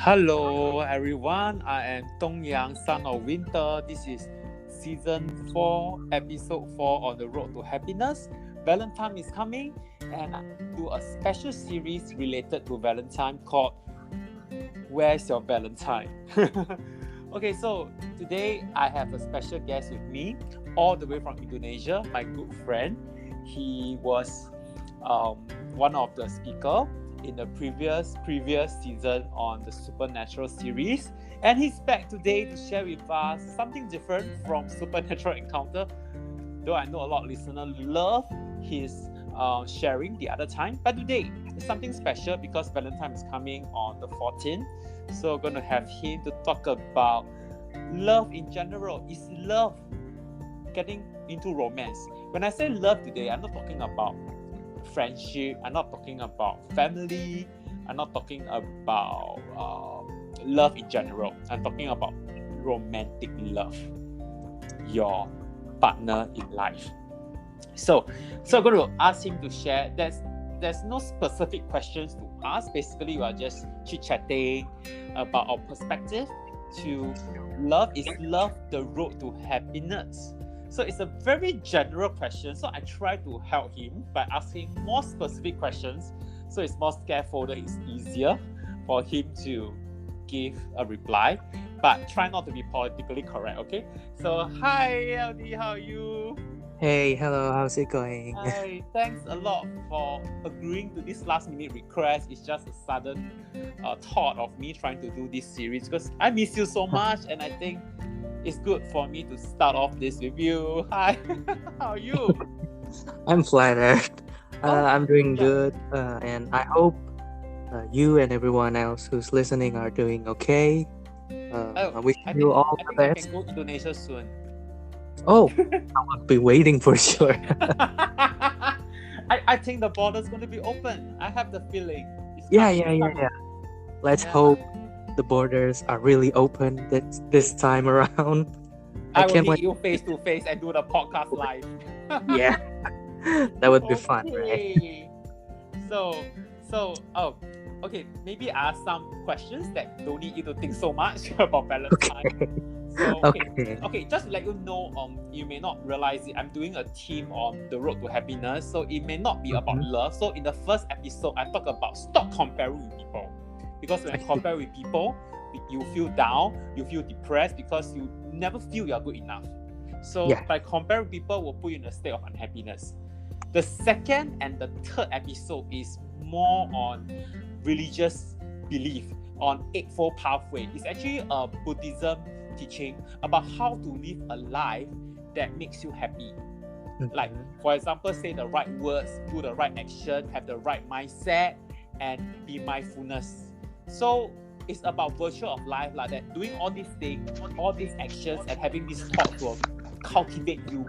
Hello everyone, I am Dong Yang, son of winter. This is season 4, episode 4 on the road to happiness. Valentine is coming and I do a special series related to Valentine called Where's Your Valentine? Okay, so today I have a special guest with me all the way from Indonesia, my good friend. He was one of the speakers in the previous season on the Supernatural series, and he's back today to share with us something different from Supernatural Encounter. Though I know a lot of listeners love his sharing the other time, but today is something special because Valentine is coming on the 14th. So we're going to have him to talk about love in general. Is love getting into romance? When I say love today, I'm not talking about friendship, I'm not talking about family, I'm not talking about love in general. I'm talking about romantic love, your partner in life. So I'm going to ask him to share. There's no specific questions to ask. Basically, we are just chit-chatting about our perspective to love. Is love the road to happiness? So it's a very general question. So I try to help him by asking more specific questions. So it's more scaffolded. It's easier for him to give a reply. But try not to be politically correct, okay? So hi, Aldi, how are you? Hey, hello, how's it going? Hi, thanks a lot for agreeing to this last minute request. It's just a sudden thought of me trying to do this series because I miss you so much and I think it's good for me to start off this with you. Hi, how are you? I'm flattered. I'm doing yeah. good, and I hope you and everyone else who's listening are doing okay. I wish I you think all I the think I best. can go Indonesia soon. Oh, I'll be waiting for sure. I think the border's going to be open. I have the feeling. It's Yeah, coming. yeah, It's yeah, coming. yeah. Let's Yeah. hope the borders are really open this time around. I I will can't meet wait. you face to face and do the podcast live. Yeah, that would be fun, right? Okay. So, okay. Maybe ask some questions that don't need you to think so much about Valentine. Okay. So, Okay. okay. Just to let you know, you may not realize it. I'm doing a theme on the road to happiness, so it may not be about Mhm. love. So, in the first episode, I talk about stop comparing with people, because when you compare with people, you feel down, you feel depressed because you never feel you're good enough. So, Yeah. by comparing people, will put you in a state of unhappiness. The second and the third episode is more on religious belief, on Eightfold Pathway. It's actually a Buddhism teaching about how to live a life that makes you happy. Like, for example, say the right words, do the right action, have the right mindset, and be mindfulness. So it's about virtue of life like that. Doing all these things, all these actions, and having these thoughts will cultivate you,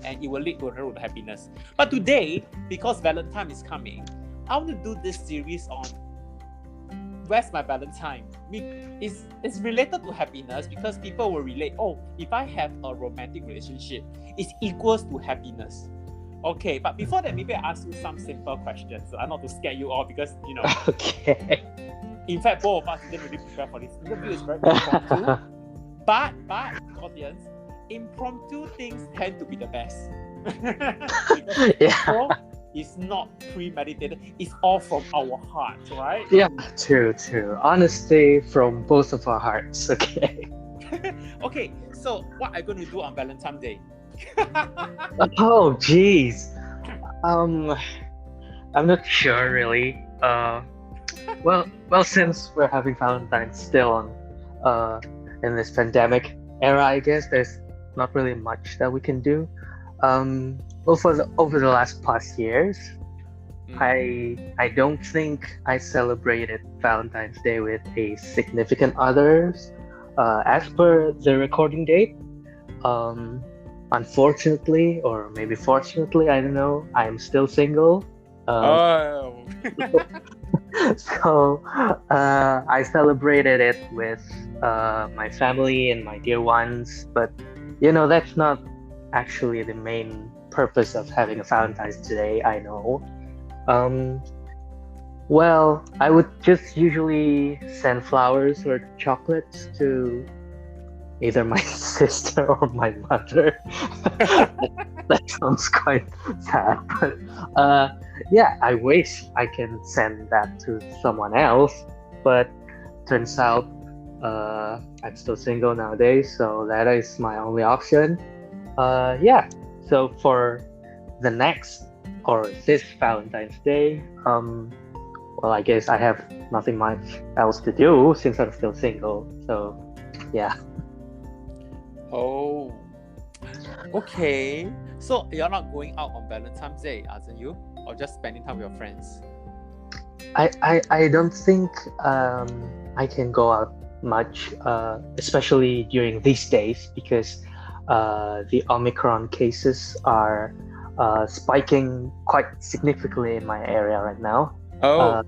and it will lead to a road to happiness. But today, because Valentine is coming, I want to do this series on Where's My Valentine? It's related to happiness because people will relate, oh, if I have a romantic relationship, it's equals to happiness. Okay, but before that, maybe I ask you some simple questions. So I'm not to scare you off because, Okay. in fact, both of us didn't really prepare for this. Interview is very impromptu. But, audience, impromptu things tend to be the best. Because Yeah. it's not premeditated. It's all from our hearts, right? Yeah, true. Honesty from both of our hearts. Okay. Okay, so what are you going to do on Valentine's Day? Oh, jeez. Um, I'm not sure really. Well, since we're having Valentine's still in this pandemic era, I guess there's not really much that we can do. Well, over the last past years, I don't think I celebrated Valentine's Day with a significant others. As per the recording date, unfortunately, or maybe fortunately, I don't know, I'm still single. Oh. So I celebrated it with my family and my dear ones, but that's not actually the main purpose of having a Valentine's Day. I know. Um, Well, I would just usually send flowers or chocolates to either my sister or my mother. That sounds quite sad, but yeah, I wish I can send that to someone else, but turns out I'm still single nowadays, so that is my only option. Yeah, so for the next or this Valentine's Day, well, I guess I have nothing much else to do since I'm still single. So, yeah. Oh, okay. So you're not going out on Valentine's Day, aren't you? Or just spending time with your friends? I don't think I can go out much, especially during these days because the Omicron cases are spiking quite significantly in my area right now. Oh,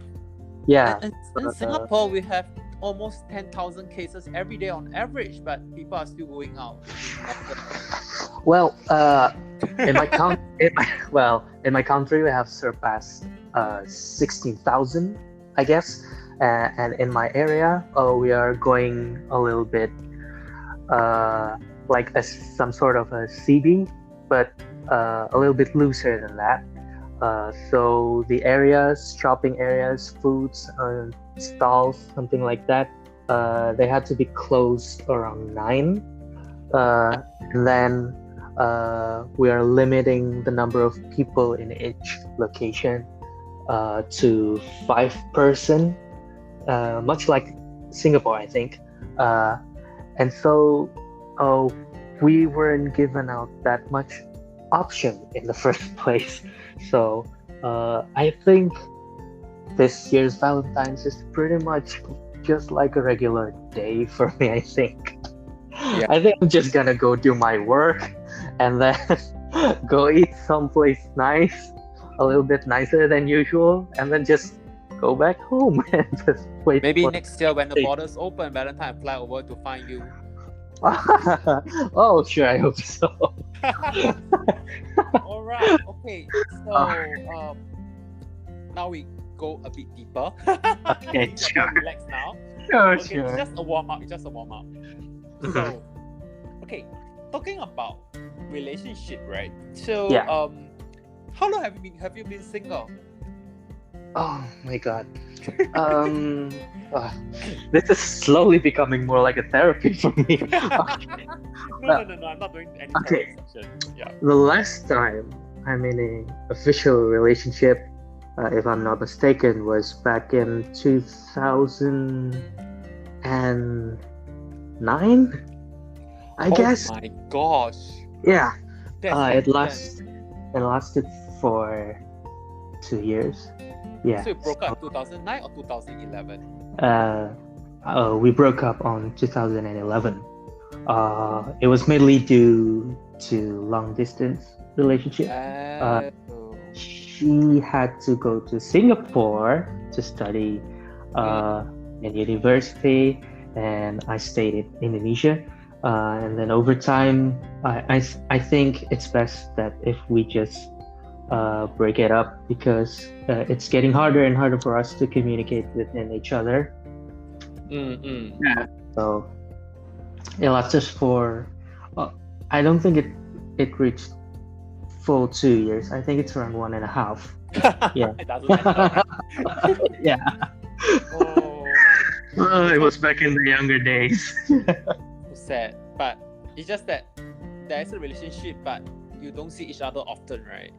Yeah, in Singapore, we have almost 10,000 cases every day on average, but people are still going out. well, in my count, in my country, we have surpassed 16,000, I guess, and in my area, we are going a little bit like some sort of a CB, but a little bit looser than that. So the areas, shopping areas, foods, stalls, something like that, they had to be closed around 9. And then we are limiting the number of people in each location to 5 person, much like Singapore, I think. And so we weren't given out that much option in the first place. So I think this year's Valentine's is pretty much just like a regular day for me, I think. Yeah. I think I'm just gonna go do my work and then go eat someplace nice, a little bit nicer than usual, and then just go back home and just wait. Maybe next year when the borders open, Valentine fly over to find you. Oh, sure, I hope so. All right. Okay. So now we go a bit deeper. Okay, sure. Relax now. Sure, Okay, sure. it's just a warm up. It's just a warm up. So, okay, talking about relationship, right? So, Yeah. how long have you been single? Oh my god. This is slowly becoming more like a therapy for me. No, I'm not doing any Okay. therapy session. Yeah. The last time I'm in an official relationship, if I'm not mistaken, was back in 2009, I guess. Oh my gosh. Yeah. That's It lasted for 2 years. Yeah. So you broke up 2009 or 2011? We broke up on 2011. It was mainly due to long distance relationship. She had to go to Singapore to study in university, and I stayed in Indonesia. And then over time, I think it's best that if we just break it up because it's getting harder and harder for us to communicate within each other. Yeah. So it lasted for I don't think it reached full 2 years. I think it's around 1.5. Yeah. It doesn't matter. Yeah. Oh, It was back in the younger days. so sad. But it's just that there's a relationship, but you don't see each other often, right?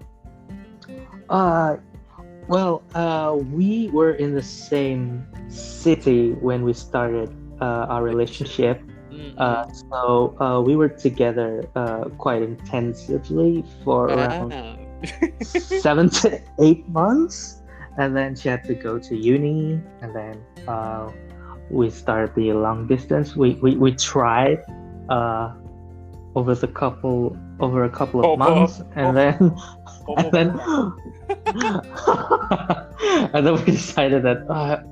We were in the same city when we started our relationship. So we were together quite intensively for around 7 to 8 months, and then she had to go to uni, and then we started the long distance. We tried over a couple of months, and then and then we decided that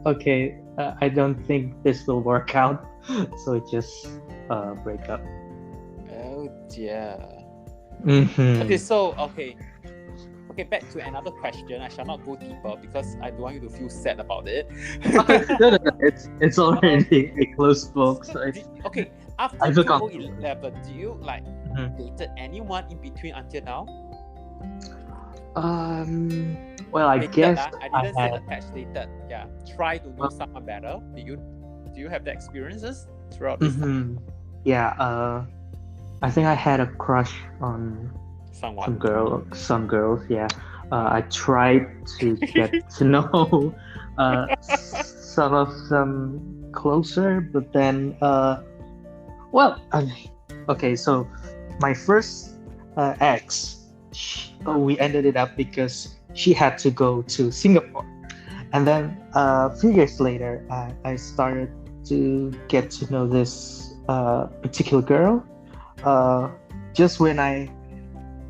okay, I don't think this will work out, so we just break up. Oh dear. Mm-hmm. Okay, Okay, back to another question. I shall not go deeper because I don't want you to feel sad about it. No. It's already a closed book, so Okay, after I feel comfortable. 2011, do you like Mhm. dated anyone in between until now? Well, I Dated, guess I I didn't say had. attached, dated. Yeah, try to know someone better. Do you have the experiences throughout this time? Mm-hmm. Yeah. I think I had a crush on Someone. some girls. Yeah. I tried to get to know some of them closer, but then well, okay. So my first ex, we ended it up because she had to go to Singapore, and then a few years later, I started to get to know this particular girl. Uh, just when I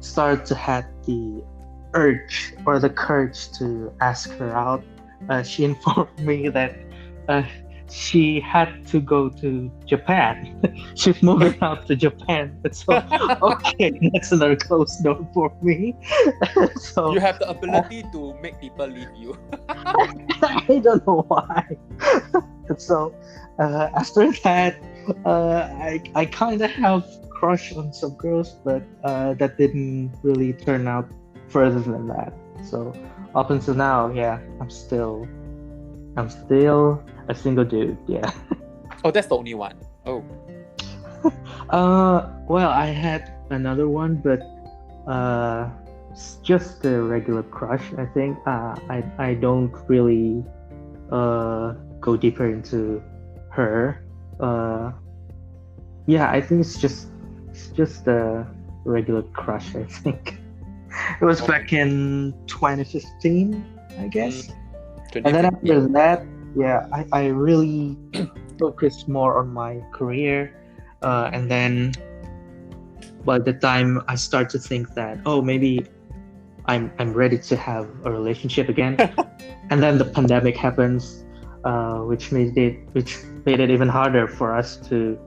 started to have the urge or the courage to ask her out, she informed me that uh, she had to go to Japan. She's moving out to Japan. So, okay, that's another closed door for me. So, You have the ability to make people leave you. I don't know why. So, after that, I kind of have crush on some girls, but that didn't really turn out further than that. So up until now, yeah, I'm still a single dude. Yeah. Oh, that's the only one. Oh, Well, I had another one, but it's just a regular crush. I think. I don't really go deeper into her. Uh, yeah, I think it's just a regular crush. I think it was back in 2015, I guess. And then after 2015. that, yeah, I really focused more on my career. And then by the time I start to think that, oh, maybe I'm ready to have a relationship again, and then the pandemic happens, which made it even harder for us to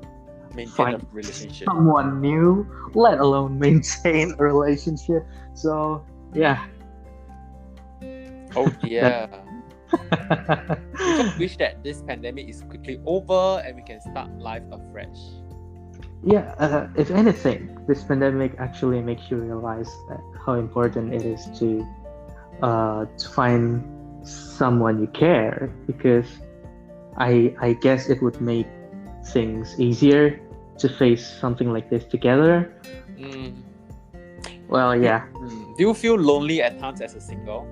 Maintain a find relationship. someone new, let alone maintain a relationship. So yeah. Oh dear. that, We just wish that this pandemic is quickly over and we can start life afresh. yeah, if anything, this pandemic actually makes you realize that how important it is to find someone you care, because I guess it would make things easier to face something like this together. Mm. Well, yeah. Do you feel lonely at times as a single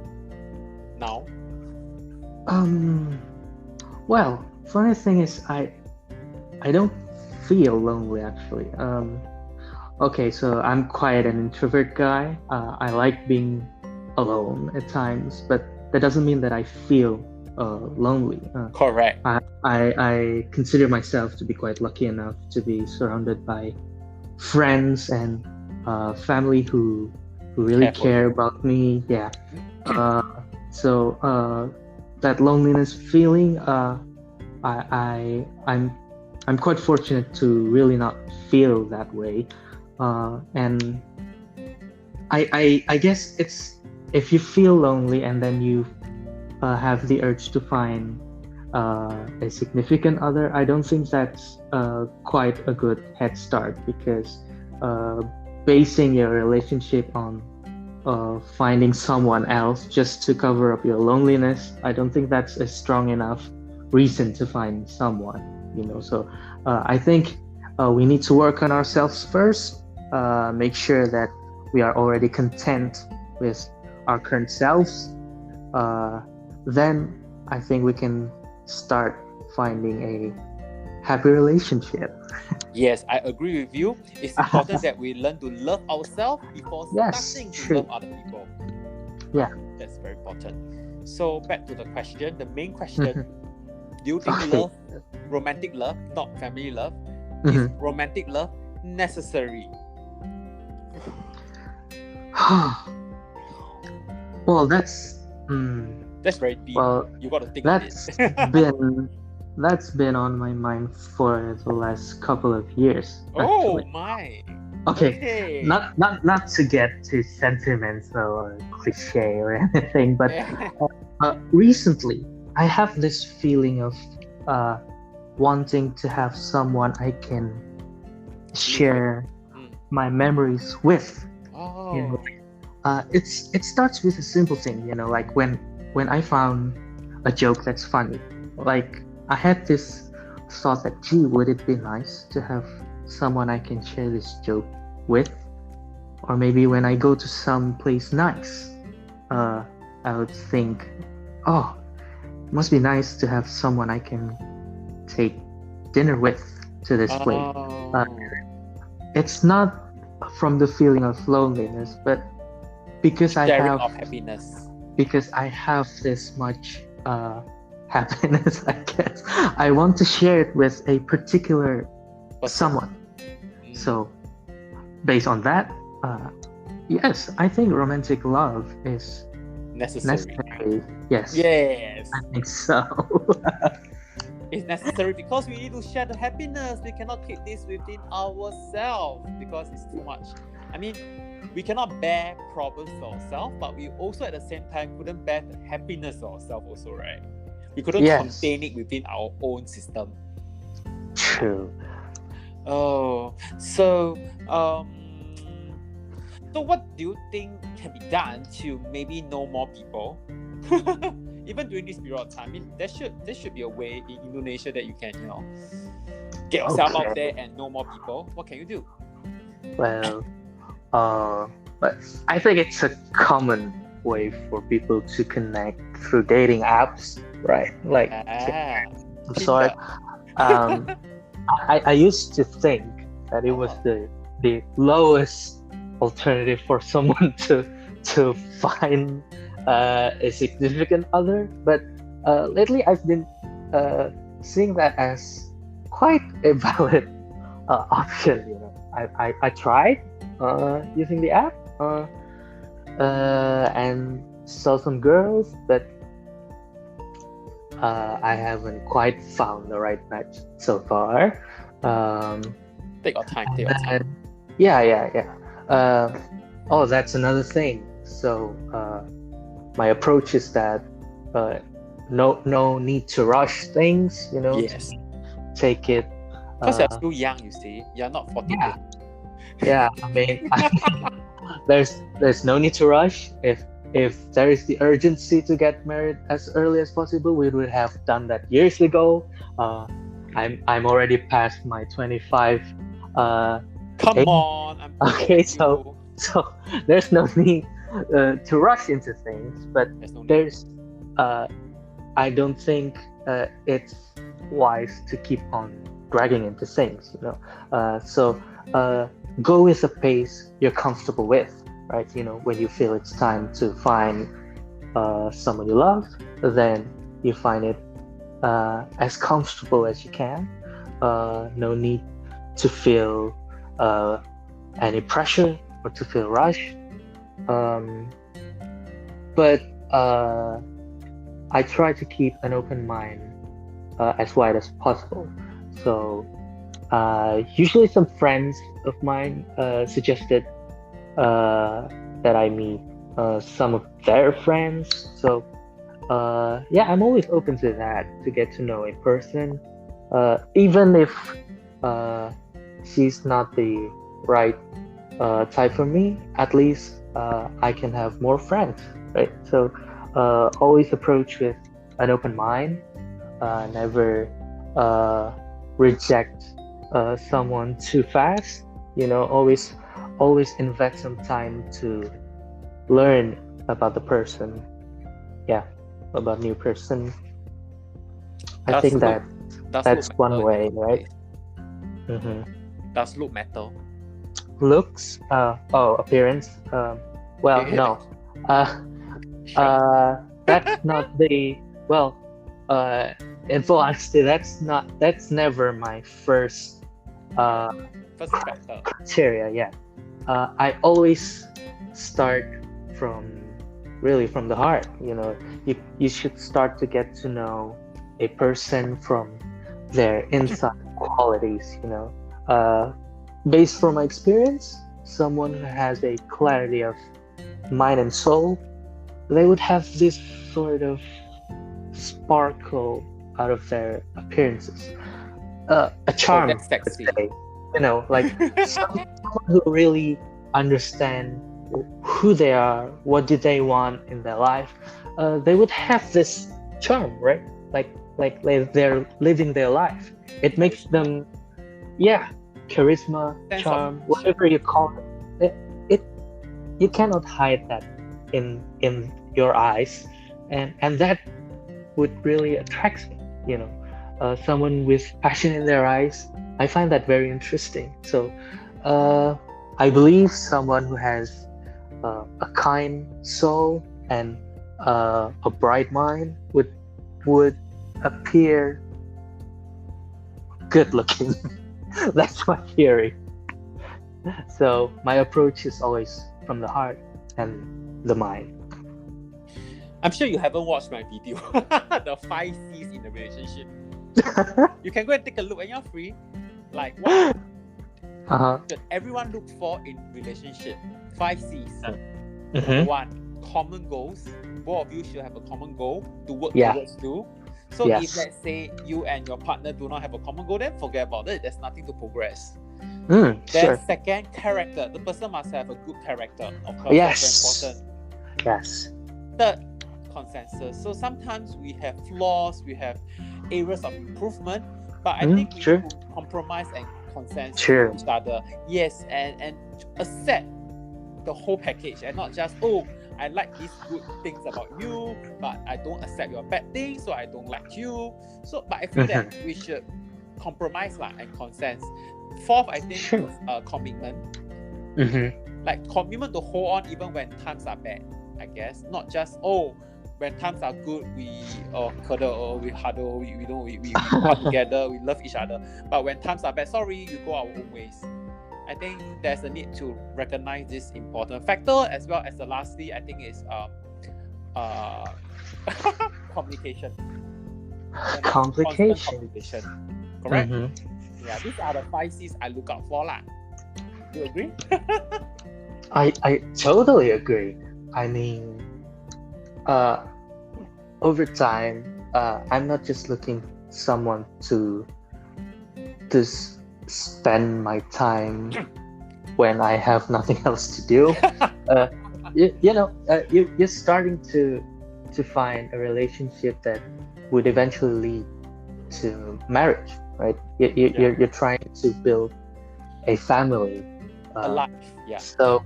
now? Um. Well, funny thing is, I don't feel lonely actually. Okay, so I'm quite an introvert guy. I like being alone at times, but that doesn't mean that I feel lonely. Correct. I consider myself to be quite lucky enough to be surrounded by friends and family who really Care for care you. about me. Yeah. Uh, so that loneliness feeling, I'm quite fortunate to really not feel that way. And I guess it's, if you feel lonely and then you have the urge to find a significant other, I don't think that's quite a good head start, because basing your relationship on finding someone else just to cover up your loneliness, I don't think that's a strong enough reason to find someone, So I think we need to work on ourselves first, make sure that we are already content with our current selves. Then I think we can start finding a happy relationship. Yes, I agree with you. It's important that we learn to love ourselves before Yes, starting to true. love other people. Yeah. That's very important. So back to the question, the main question. Do you think Okay. love, romantic love, not family love, is romantic love necessary? Well, that's That's very deep. well, You got to think on that's it. been on my mind for the last couple of years, Oh actually. my. Okay, Okay. not to get too sentimental or cliche or anything, but recently I have this feeling of uh, wanting to have someone I can Live with. share Mm. my memories with. You know, Oh. it starts with a simple thing. You know, like when I found a joke that's funny. Like I had this thought that, gee, would it be nice to have someone I can share this joke with? Or maybe when I go to some place nice, uh, I would think, oh, it must be nice to have someone I can take dinner with to this place. Uh, Oh. it's not from the feeling of loneliness, but because I Sharing have of happiness. because I have this much happiness, I guess I want to share it with a particular Person. someone. Mm. So based on that, uh, yes, I think romantic love is Necessary. necessary. Yes, Yes. I think so. It's necessary because we need to share the happiness. We cannot keep this within ourselves because it's too much. I mean, we cannot bear problems to ourselves, but we also at the same time couldn't bear the happiness to ourselves also, right? We couldn't Yes, contain it within our own system. true. Oh, so so what do you think can be done to maybe know more people? Even during this period of time, I mean, there should be a way in Indonesia that you can, get yourself out Okay, there and know more people. What can you do? well, uh, but I think it's a common way for people to connect through dating apps, right? Like Ah, some sort. Tinder. Um, I used to think that it was Oh, the lowest alternative for someone to find a significant other, but lately I've been uh, seeing that as quite a valid option. You know, I tried using the app and saw some girls, but I haven't quite found the right match so far. Um, take your time. Take and your time. then, yeah. Oh, that's another thing. So my approach is that uh, no need to rush things. You know, Yes, take it. because you're Uh, still young. You see, you're not 42. yeah, yeah. I mean, there's no need to rush. If there is the urgency to get married as early as possible, we would have done that years ago. Uh, I'm already past my 25 Come age. on, I'm older Okay, than so you. so there's no need to rush into things, but There's no need. there's uh, I don't think it's wise to keep on dragging into things, you know. So go with a pace you're comfortable with, right? You know, when you feel it's time to find someone you love, then you find it as comfortable as you can. No need to feel uh, any pressure or to feel rushed. Um, but I try to keep an open mind as wide as possible. So usually some friends of mine suggested that I meet some of their friends. So yeah, I'm always open to that to get to know a person, even if uh, she's not the right type for me. At least I can have more friends, right? So always approach with an open mind. Never uh, reject someone too fast. You know, always invest some time to learn about the person. Yeah, about new person. I Does think look that does look that's one matter in the way, first right? place? hmm Does look matter? Looks. Oh, appearance. Well, no. Uh, Sure. that's not the well. Uh, in full honesty, that's never my first uh First factor. criteria. Yeah. I always start from really from the heart. You know, you should start to get to know a person from their inside qualities. You know, based from my experience, someone who has a clarity of mind and soul, they would have this sort of sparkle out of their appearances, a Oh, charm, that's let's sexy. say. Like someone who really understand who they are, what do they want in their life. They would have this charm, right? Like they're living their life. It makes them, yeah, charisma, Sense of charm, whatever you call it. It you cannot hide that in your eyes, and that would really attract me. Someone with passion in their eyes. I find that very interesting. So, I believe someone who has a kind soul and a bright mind would appear good looking. That's my theory. So my approach is always from the heart and the mind. I'm sure you haven't watched my video, the 5 C's in a relationship. You can go and take a look when you're free. Like what should everyone look for in relationship? 5 C's. Number one, common goals. Both of you should have a common goal to work towards to. So if let's say you and your partner do not have a common goal, then forget about it. There's nothing to progress. Then second, character. The person must have a good character. Of course, that's very important. Yes. Third, consensus. So sometimes we have flaws, we have areas of improvement, but I think we need to compromise and consensus with each other. Yes, and accept the whole package and not just, oh, I like these good things about you, but I don't accept your bad things, so I don't like you. So, but I feel that we should compromise and consent. Fourth, I think, is commitment. Like commitment to hold on even when times are bad, I guess. Not just, oh, when times are good, we cuddle, or we huddle, we come together, we love each other. But when times are bad, sorry, we go our own ways. I think there's a need to recognize this important factor, as well as the lastly, I think is communication. Communication. Correct? Yeah, these are the 5 C's I look out for. Do you agree? I totally agree. I mean, over time, I'm not just looking someone to spend my time when I have nothing else to do. You're starting to find a relationship that would eventually lead to marriage, right? You're trying to build a family, a life. Yeah. So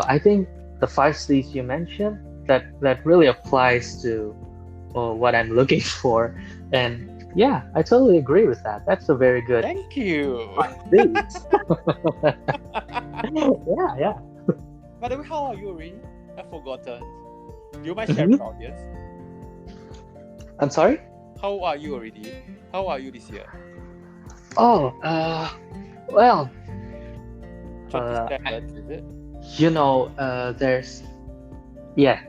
I think the 5 C's you mentioned that really applies to what I'm looking for, and yeah, I totally agree with that. That's a very good. Thank you. Yeah. By the way, how are you already? I've forgotten. Do you mind sharing with the audience? I'm sorry? How are you already? How are you this year? Oh, well. 27, is it? There's. Yeah.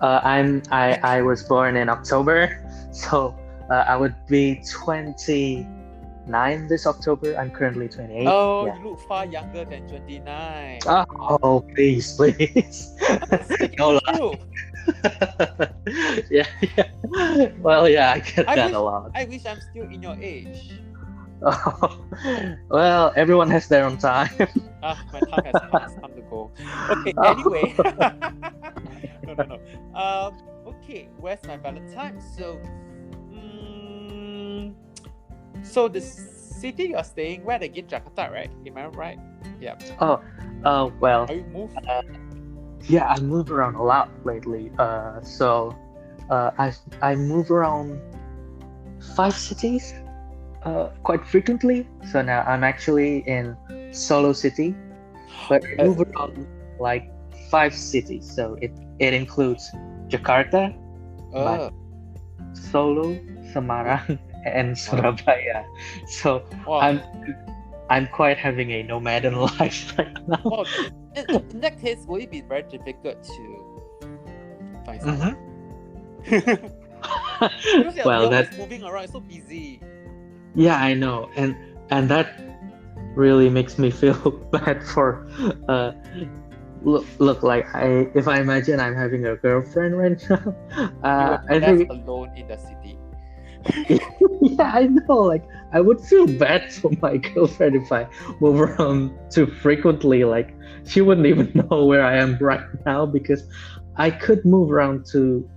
I was born in October, so I would be 29 this October. I'm currently 28. Oh, you look far younger than 29. Oh, please. No lie. Yeah. Well, yeah, I get that a lot. I wish I'm still in your age. Oh, well, everyone has their own time. My time has passed. Time to go. Okay, anyway. No. Okay, where's my Valentine? So the city you're staying, where again? Jakarta, right? Am I right? Yeah. Well. Are you moved? Yeah, I move around a lot lately. I move around 5 cities, quite frequently. So now I'm actually in Solo City, but I move around like 5 cities. So it includes Jakarta, Solo, Semarang, and Surabaya. So I'm quite having a nomaden life right now. Well, in that case, will it be very difficult to find someone? Well, that's moving around. It's so busy. Yeah, I know, and that really makes me feel bad for uh look like I if I imagine I'm having a girlfriend right now. You will I be left think alone in the city. yeah, I know. Like, I would feel bad for my girlfriend if I move around too frequently. Like, she wouldn't even know where I am right now because I could move around to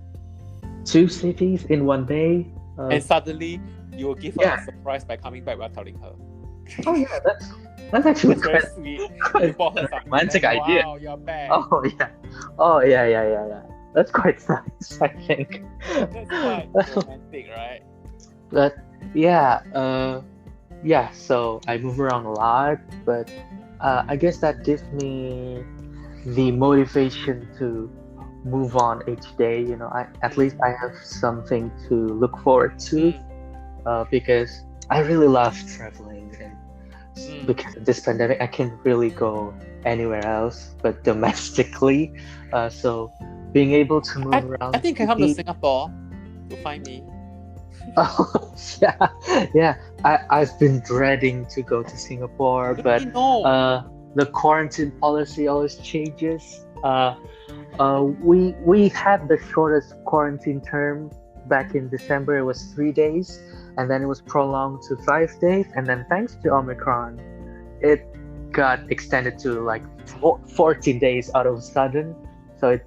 two cities in one day. And suddenly, you will give her Yeah. a surprise by coming back without telling her. Oh yeah, that's actually That's very quite, sweet. You quite bought her a something. romantic Then, idea. wow, you're back. Oh yeah. Oh yeah. That's quite nice, I think. That's quite romantic, right? But yeah, yeah. So I move around a lot, but I guess that gives me the motivation to move on each day. You know, at least I have something to look forward to. Mm. Because I really love traveling, and because of this pandemic, I can't really go anywhere else but domestically. So being able to move around. I think I come to Singapore to find me. Oh yeah. I've been dreading to go to Singapore, but the quarantine policy always changes. We had the shortest quarantine term back in December. It was 3 days, and then it was prolonged to 5 days, and then thanks to Omicron, it got extended to like 14 days out of a sudden. So it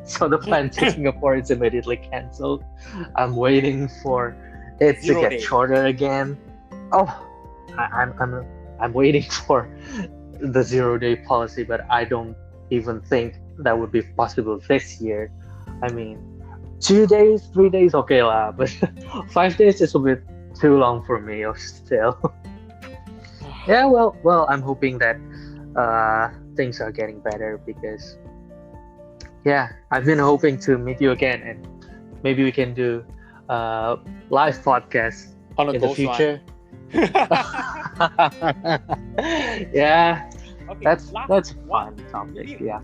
so the plan to Singapore is immediately cancelled. I'm waiting for it to get shorter again. Oh, I'm waiting for the 0-day policy, but I don't even think that would be possible this year. I mean, 2 days, 3 days, okay lah, but 5 days is a bit too long for me still. Yeah, well, I'm hoping that things are getting better because yeah, I've been hoping to meet you again, and maybe we can do live podcast in the future. Yeah, okay, that's a fun topic. Yeah.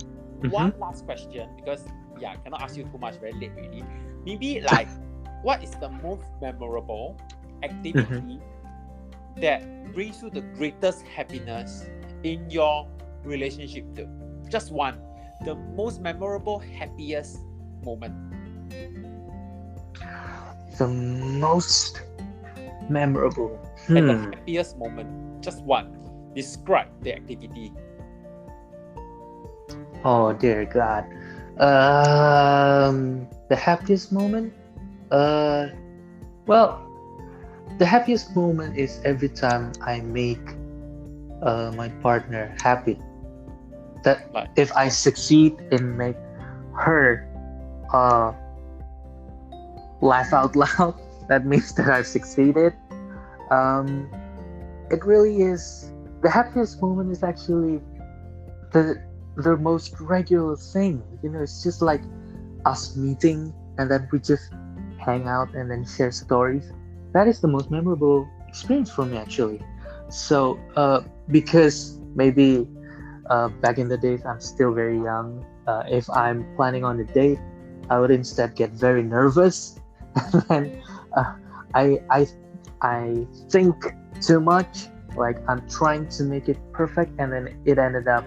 One last question, because I cannot ask you too much, very late already. Maybe like, what is the most memorable activity that brings you the greatest happiness in your relationship too? Just one. The most memorable, happiest moment. The most memorable and the happiest moment. Just one. Describe the activity. Oh dear God. The happiest moment? Well, the happiest moment is every time I make my partner happy. That if I succeed in make her laugh out loud, that means that I've succeeded. It really is. The happiest moment is actually the most regular thing. You know, it's just like us meeting and then we just hang out and then share stories. That is the most memorable experience for me actually. So because maybe back in the days I'm still very young, if I'm planning on a date, I would instead get very nervous and I think too much, like I'm trying to make it perfect, and then it ended up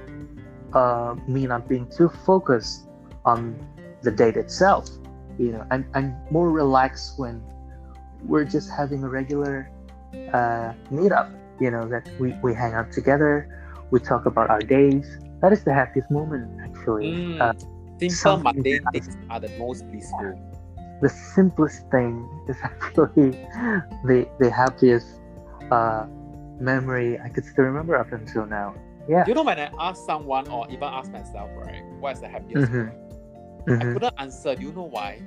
me not being too focused on the date itself. You know, I'm more relaxed when we're just having a regular meetup. You know, that we hang out together, we talk about our days. That is the happiest moment actually. Simple mundane things are the most blissful. The simplest thing is actually the happiest memory I could still remember up until now. Yeah. You know, when I ask someone or even ask myself, right, what is the happiest moment? I couldn't answer. Do you know why?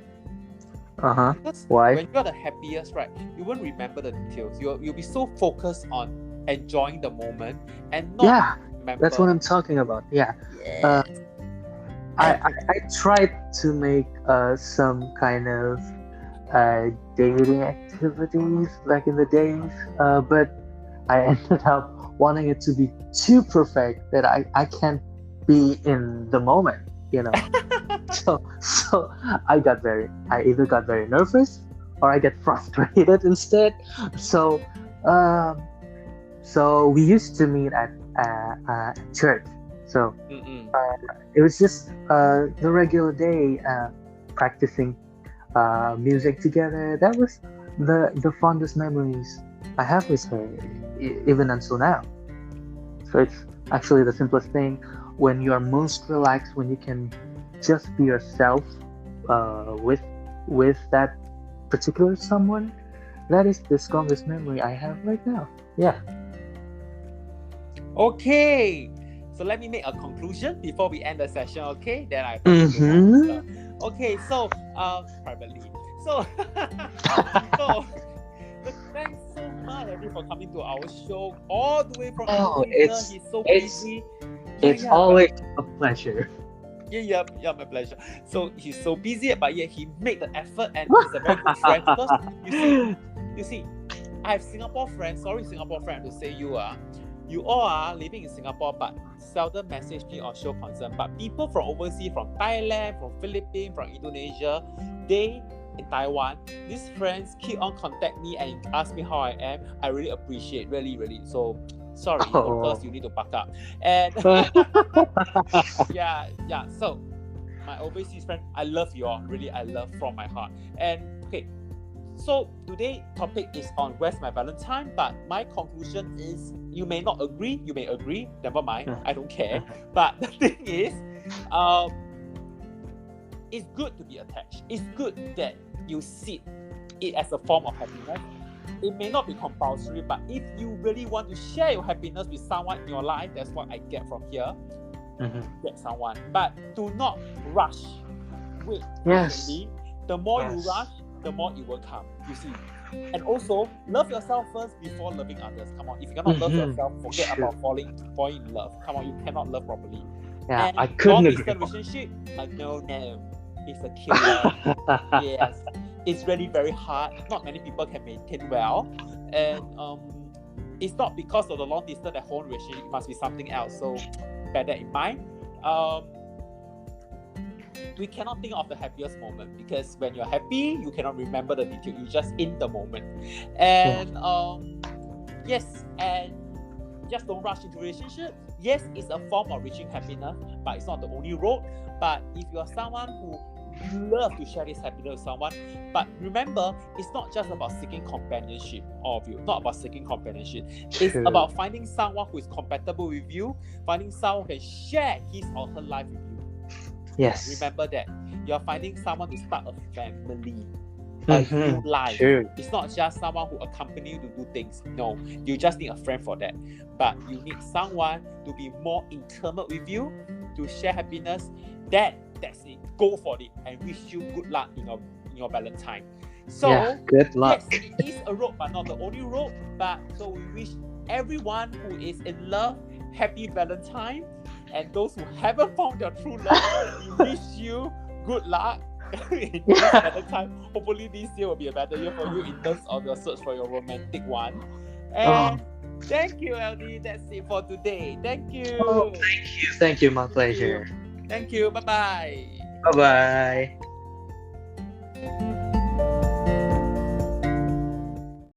Because why? when you're the happiest, right, you won't remember the details. You'll be so focused on enjoying the moment and not remember. That's what I'm talking about. Yeah. Yes. I tried to make some kind of dating activities back in the days, but I ended up wanting it to be too perfect that I can't be in the moment, you know. so I either got very nervous or I get frustrated instead. So So we used to meet at church. So Mm-mm. it was just the regular day practicing music together. That was the fondest memories I have with her, even until now. So it's actually the simplest thing when you are most relaxed, when you can just be yourself with that particular someone. That is the strongest memory I have right now. Yeah. Okay, so let me make a conclusion before we end the session. Okay, then I talk to you more. Mm-hmm. Okay, so privately. So so thanks so much everybody for coming to our show all the way from Oh, Indonesia. He's so busy. it's but always a pleasure. yeah, my pleasure. So he's so busy, but yet he made the effort, and he's a very good friend. Because you see, I have Singapore friends. Sorry, Singapore friend, to say you all are living in Singapore, but seldom message me or show concern. But people from overseas, from Thailand, from Philippines, from Indonesia, they in Taiwan, these friends keep on contact me and ask me how I am. I really appreciate, really, really. So sorry, locals, you need to back up. And yeah. So my overseas friend, I love you all. Really, I love from my heart. And okay, so today topic is on where's my Valentine, but my conclusion is you may not agree, you may agree, never mind, I don't care. But the thing is, it's good to be attached. It's good that you see it as a form of happiness. It may not be compulsory, but if you really want to share your happiness with someone in your life, that's what I get from here. Get someone, but do not rush. Wait patiently. The more you rush, the more it will come. You see. And also, love yourself first before loving others. Come on, if you cannot love yourself, forget about falling in love. Come on, you cannot love properly. Yeah, and I couldn't agree. Long-distance relationship, no, it's a killer. Yes, it's really very hard. Not many people can maintain well, and it's not because of the long distance at home relationship. It must be something else. So bear that in mind. We cannot think of the happiest moment, because when you're happy, you cannot remember the detail. You're just in the moment. And yes, and just don't rush into relationship. Yes, it's a form of reaching happiness, but it's not the only road. But if you're someone who love to share this happiness with someone, but remember, it's not just about seeking companionship, all of you. Not about seeking companionship. It's about finding someone who is compatible with you, finding someone who can share his or her life with you. Yes. Remember that you're finding someone to start a family, a new life. It's not just someone who accompany you to do things. No, you just need a friend for that. But you need someone to be more intimate with you, to share happiness. That's it. Go for it, and wish you good luck in your Valentine. So good luck. Yes, it is a road, but not the only road. But so we wish everyone who is in love happy Valentine. And those who haven't found their true love, we wish you good luck in this Valentine. Hopefully this year will be a better year for you in terms of your search for your romantic one. And thank you, Aldi. That's it for today. Thank you. Thank you. My pleasure. Thank you. Bye-bye. Bye-bye.